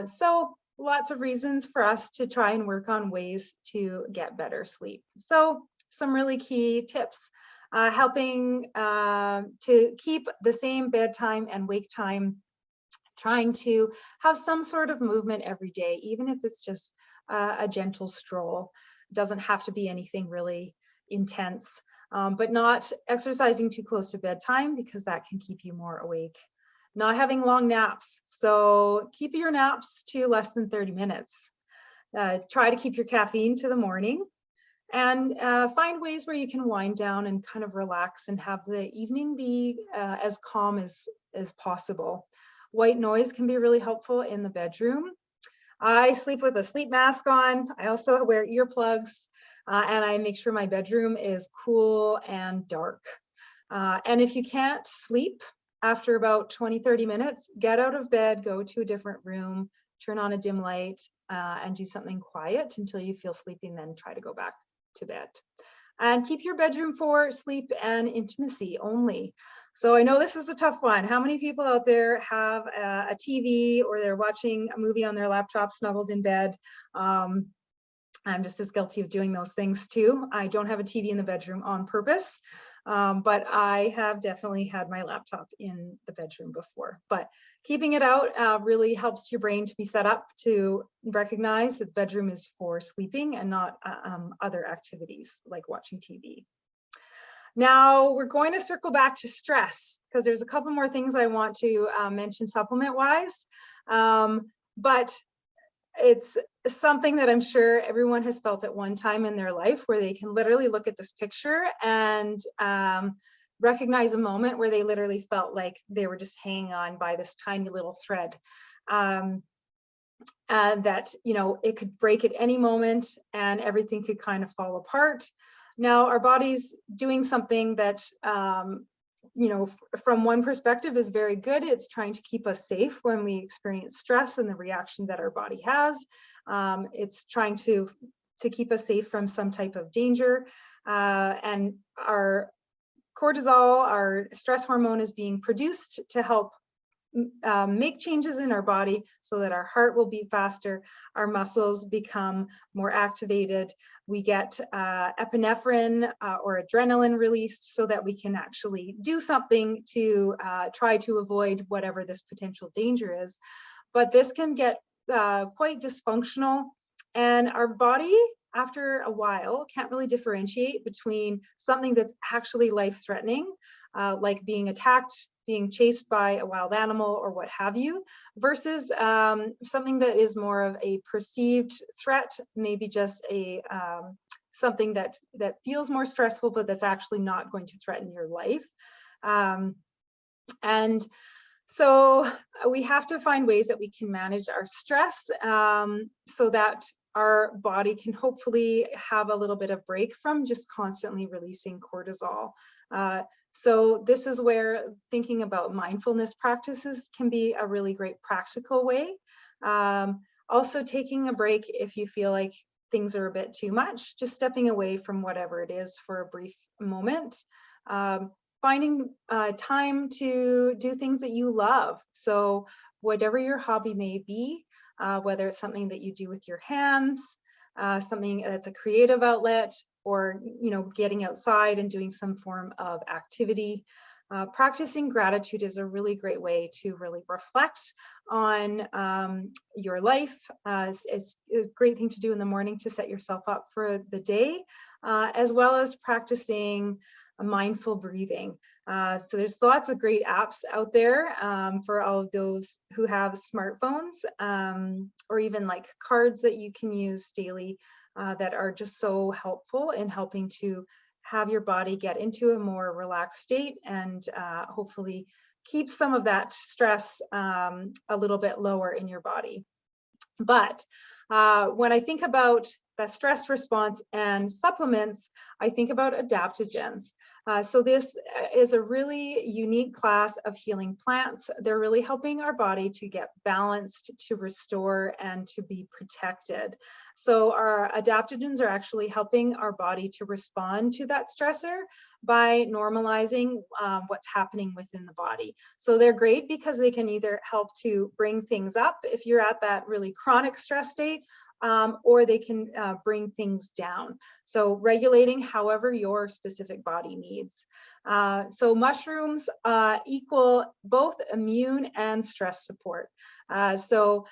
So lots of reasons for us to try and work on ways to get better sleep. So some really key tips. Helping to keep the same bedtime and wake time, trying to have some sort of movement every day, even if it's just a gentle stroll. It doesn't have to be anything really intense, but not exercising too close to bedtime because that can keep you more awake. Not having long naps. So keep your naps to less than 30 minutes. Try to keep your caffeine to the morning, and find ways where you can wind down and kind of relax and have the evening be as calm as possible. White noise can be really helpful in the bedroom. I sleep with a sleep mask on. I also wear earplugs, and I make sure my bedroom is cool and dark. And if you can't sleep after about 20-30 minutes, get out of bed, go to a different room, turn on a dim light, and do something quiet until you feel sleepy, and then try to go back to bed. And keep your bedroom for sleep and intimacy only. So I know this is a tough one. How many people out there have a TV, or they're watching a movie on their laptop snuggled in bed? I'm just as guilty of doing those things too. I don't have a TV in the bedroom on purpose, but I have definitely had my laptop in the bedroom before. But keeping it out really helps your brain to be set up to recognize that the bedroom is for sleeping and not other activities like watching TV. Now we're going to circle back to stress, because there's a couple more things I want to mention supplement wise. But it's something that I'm sure everyone has felt at one time in their life, where they can literally look at this picture and recognize a moment where they literally felt like they were just hanging on by this tiny little thread. And that, you know, it could break at any moment and everything could kind of fall apart. Now, our body's doing something that, you know, from one perspective is very good. It's trying to keep us safe when we experience stress and the reaction that our body has. It's trying to keep us safe from some type of danger. And our cortisol, our stress hormone, is being produced to help make changes in our body so that our heart will beat faster, our muscles become more activated, we get epinephrine or adrenaline released so that we can actually do something to try to avoid whatever this potential danger is. But this can get quite dysfunctional, and our body, after a while, can't really differentiate between something that's actually life-threatening, like being attacked, being chased by a wild animal or what have you, versus something that is more of a perceived threat, maybe just a something that feels more stressful, but that's actually not going to threaten your life. And so we have to find ways that we can manage our stress so that our body can hopefully have a little bit of break from just constantly releasing cortisol. So this is where thinking about mindfulness practices can be a really great practical way. Also taking a break if you feel like things are a bit too much, just stepping away from whatever it is for a brief moment. Finding time to do things that you love. So whatever your hobby may be, whether it's something that you do with your hands, something that's a creative outlet, or, you know, getting outside and doing some form of activity. Practicing gratitude is a really great way to really reflect on your life. It's a great thing to do in the morning to set yourself up for the day, as well as practicing mindful breathing. So there's lots of great apps out there for all of those who have smartphones, or even like cards that you can use daily that are just so helpful in helping to have your body get into a more relaxed state and hopefully keep some of that stress a little bit lower in your body. But when I think about the stress response and supplements, I think about adaptogens. So this is a really unique class of healing plants. They're really helping our body to get balanced, to restore, and to be protected. So our adaptogens are actually helping our body to respond to that stressor by normalizing what's happening within the body. So they're great because they can either help to bring things up if you're at that really chronic stress state, or they can bring things down. So regulating however your specific body needs. So mushrooms equal both immune and stress support. So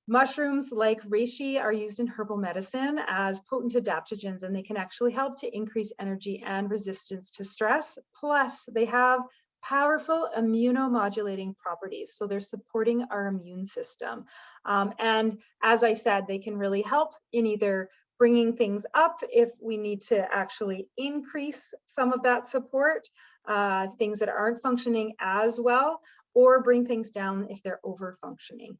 mushrooms like reishi are used in herbal medicine as potent adaptogens, and they can actually help to increase energy and resistance to stress. Plus, they have powerful immunomodulating properties. So they're supporting our immune system. And as I said, they can really help in either bringing things up if we need to actually increase some of that support, things that aren't functioning as well, or bring things down if they're over functioning.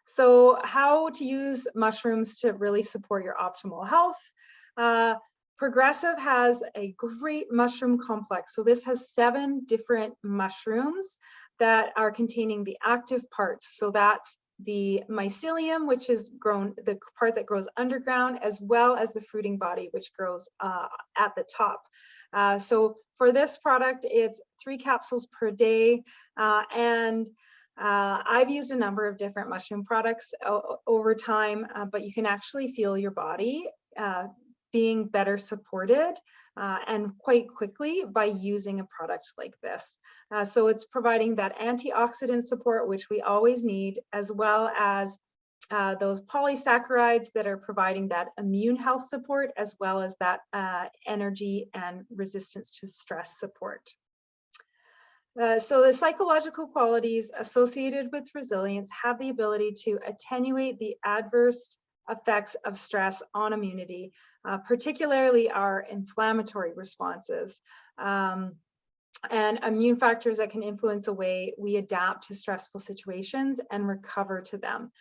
So how to use mushrooms to really support your optimal health. Progressive has a great mushroom complex. So this has 7 different mushrooms that are containing the active parts. So that's the mycelium, which is the part that grows underground, as well as the fruiting body, which grows at the top. So for this product, it's 3 capsules per day. I've used a number of different mushroom products over time, but you can actually feel your body being better supported and quite quickly by using a product like this. So it's providing that antioxidant support, which we always need, as well as those polysaccharides that are providing that immune health support, as well as that energy and resistance to stress support. So the psychological qualities associated with resilience have the ability to attenuate the adverse effects of stress on immunity, particularly our inflammatory responses, and immune factors that can influence the way we adapt to stressful situations and recover to them.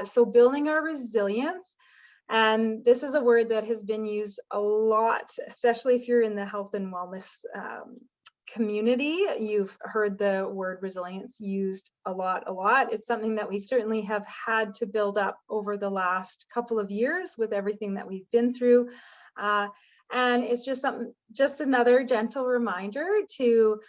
So building our resilience, and this is a word that has been used a lot, especially if you're in the health and wellness community. You've heard the word resilience used a lot. It's something that we certainly have had to build up over the last couple of years with everything that we've been through. And it's just another gentle reminder to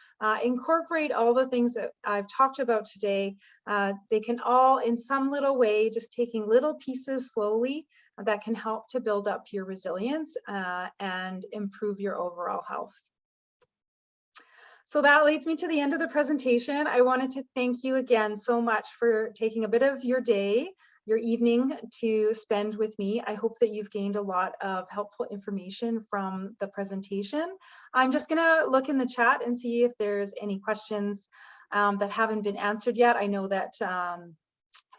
incorporate all the things that I've talked about today. They can all, in some little way, just taking little pieces slowly, that can help to build up your resilience and improve your overall health. So that leads me to the end of the presentation. I wanted to thank you again so much for taking a bit of your day, your evening to spend with me. I hope that you've gained a lot of helpful information from the presentation. I'm just gonna look in the chat and see if there's any questions that haven't been answered yet. I know that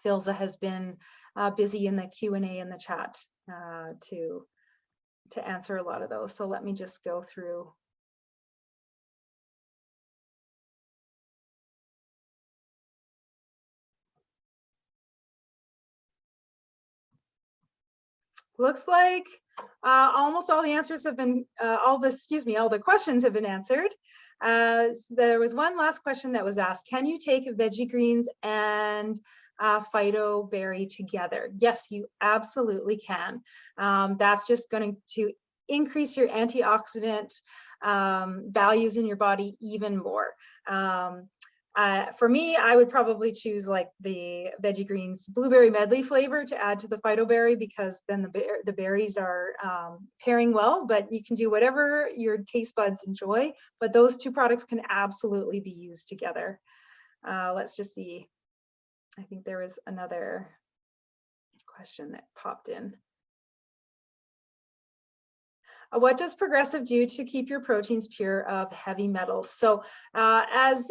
Philza has been busy in the Q&A in the chat to answer a lot of those. So let me just go through. Looks like almost all the answers have been, all the questions have been answered. There was one last question that was asked. Can you take veggie greens and phyto berry together? Yes, you absolutely can. That's just going to increase your antioxidant values in your body even more. For me, I would probably choose like the veggie greens blueberry medley flavor to add to the phyto berry, because then the berries are pairing well, but you can do whatever your taste buds enjoy, but those 2 products can absolutely be used together. Let's just see. I think there was another question that popped in. What does Progressive do to keep your proteins pure of heavy metals? So as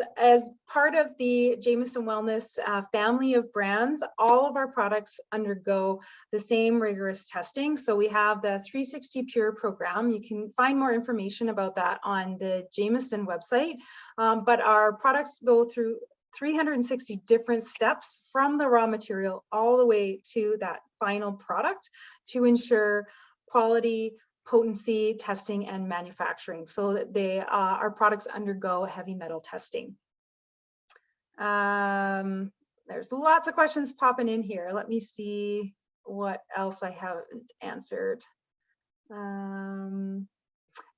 part of the Jamieson Wellness family of brands, all of our products undergo the same rigorous testing. So we have the 360 Pure program. You can find more information about that on the Jamieson website, but our products go through 360 different steps from the raw material all the way to that final product to ensure quality, potency, testing, and manufacturing, so that our products undergo heavy metal testing. There's lots of questions popping in here. Let me see what else I haven't answered. Do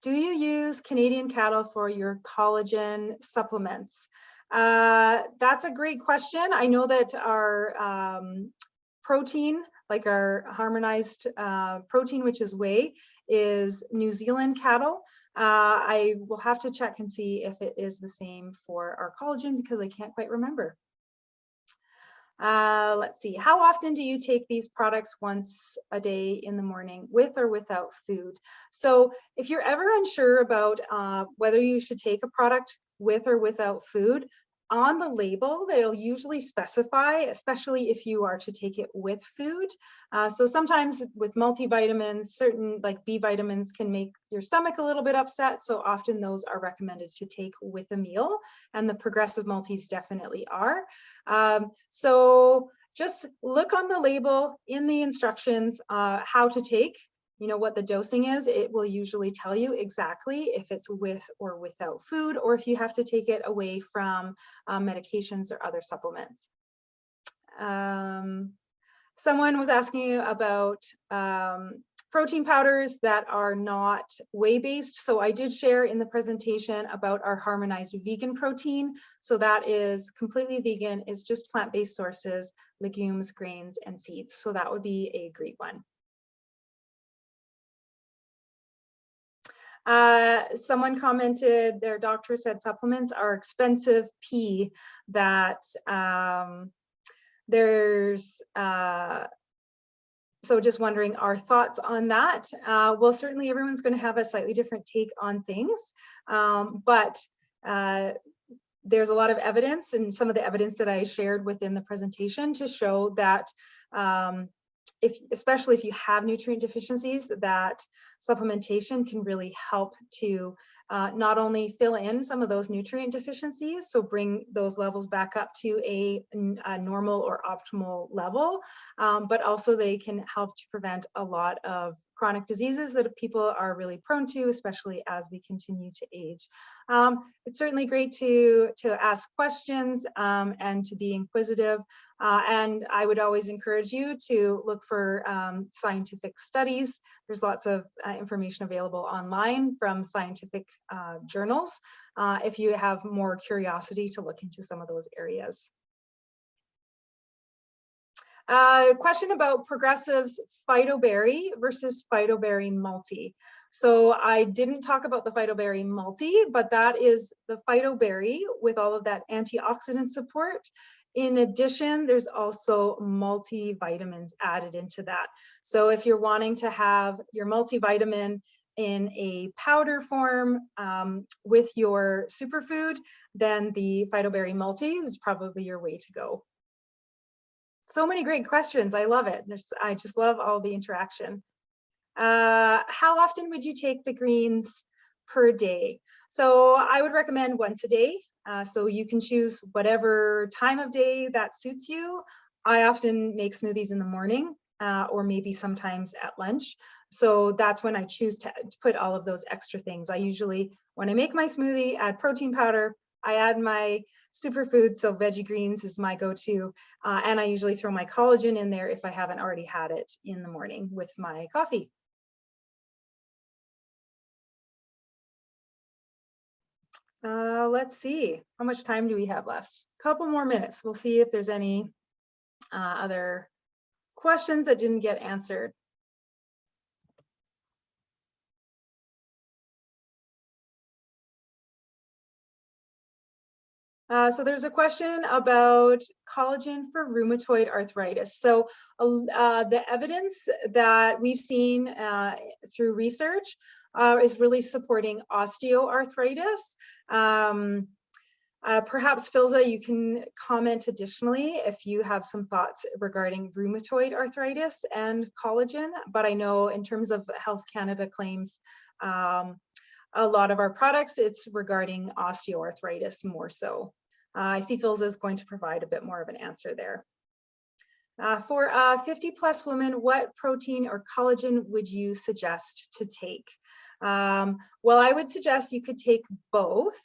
you use Canadian cattle for your collagen supplements? That's a great question. I know that our protein, like our harmonized protein, which is whey, is New Zealand cattle. I will have to check and see if it is the same for our collagen, because I can't quite remember. Let's see, how often do you take these products once a day in the morning, with or without food? So if you're ever unsure about whether you should take a product with or without food, on the label, they'll usually specify, especially if you are to take it with food. So sometimes with multivitamins, certain like B vitamins can make your stomach a little bit upset. So often those are recommended to take with a meal, and the progressive multis definitely are. So just look on the label in the instructions how to take, you know, what the dosing is. It will usually tell you exactly if it's with or without food, or if you have to take it away from medications or other supplements. Someone was asking about protein powders that are not whey-based. So I did share in the presentation about our harmonized vegan protein. So that is completely vegan, is just plant-based sources, legumes, grains, and seeds. So that would be a great one. Someone commented their doctor said supplements are expensive P, that there's, so just wondering our thoughts on that. Well, certainly everyone's going to have a slightly different take on things, but there's a lot of evidence, and some of the evidence that I shared within the presentation to show that especially if you have nutrient deficiencies, that supplementation can really help to not only fill in some of those nutrient deficiencies, so bring those levels back up to a normal or optimal level, but also they can help to prevent a lot of chronic diseases that people are really prone to, especially as we continue to age. It's certainly great to ask questions and to be inquisitive. And I would always encourage you to look for scientific studies. There's lots of information available online from scientific journals if you have more curiosity to look into some of those areas. Question about Progressive's Phytoberry versus Phytoberry Multi. So I didn't talk about the Phytoberry Multi, but that is the Phytoberry with all of that antioxidant support. In addition, there's also multivitamins added into that. So if you're wanting to have your multivitamin in a powder form with your superfood, then the Phytoberry Multi is probably your way to go. So many great questions. I love it. I just love all the interaction. How often would you take the greens per day? So I would recommend once a day. So you can choose whatever time of day that suits you. I often make smoothies in the morning or maybe sometimes at lunch. So that's when I choose to put all of those extra things. I usually, when I make my smoothie, add protein powder, I add my superfood, so veggie greens is my go-to, and I usually throw my collagen in there if I haven't already had it in the morning with my coffee. Let's see, how much time do we have left? A couple more minutes. We'll see if there's any other questions that didn't get answered. So there's a question about collagen for rheumatoid arthritis. So the evidence that we've seen through research is really supporting osteoarthritis. Perhaps Philza, you can comment additionally if you have some thoughts regarding rheumatoid arthritis and collagen, but I know in terms of Health Canada claims, a lot of our products, it's regarding osteoarthritis more so. I see Philza is going to provide a bit more of an answer there. For 50+ women, what protein or collagen would you suggest to take? Well, I would suggest you could take both.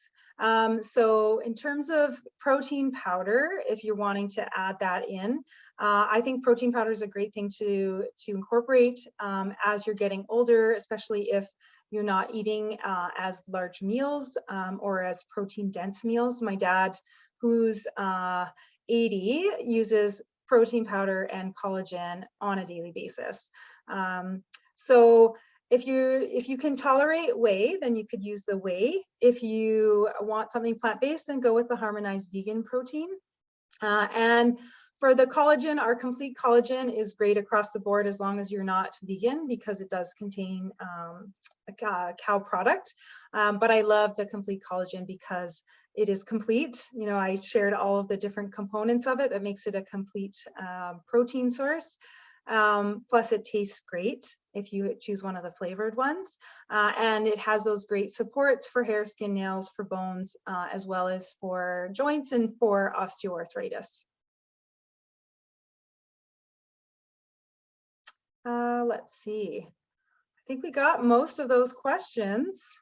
So in terms of protein powder, if you're wanting to add that in, I think protein powder is a great thing to incorporate as you're getting older, especially if you're not eating as large meals or as protein dense meals. My dad, who's 80, uses protein powder and collagen on a daily basis. So if you can tolerate whey, then you could use the whey. If you want something plant-based, then go with the harmonized vegan protein. And For the collagen, our complete collagen is great across the board as long as you're not vegan, because it does contain a cow product. But I love the complete collagen because it is complete. You know, I shared all of the different components of it that makes it a complete protein source. Plus it tastes great if you choose one of the flavored ones. And it has those great supports for hair, skin, nails, for bones, as well as for joints and for osteoarthritis. Let's see. I think we got most of those questions.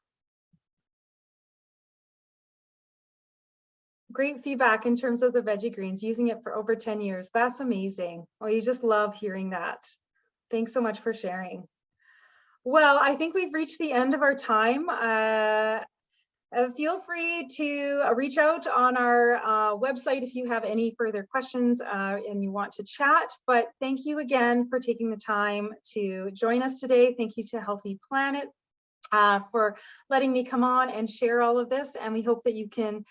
Great feedback in terms of the veggie greens, using it for over 10 years. That's amazing. Oh, you just love hearing that. Thanks so much for sharing. Well, I think we've reached the end of our time. Feel free to reach out on our website if you have any further questions and you want to chat. But thank you again for taking the time to join us today. Thank you to Healthy Planet for letting me come on and share all of this. And we hope that you can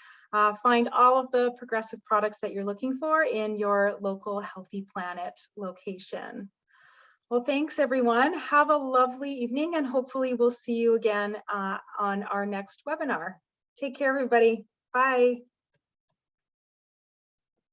find all of the progressive products that you're looking for in your local Healthy Planet location. Well, thanks everyone. Have a lovely evening, and hopefully we'll see you again on our next webinar. Take care, everybody. Bye.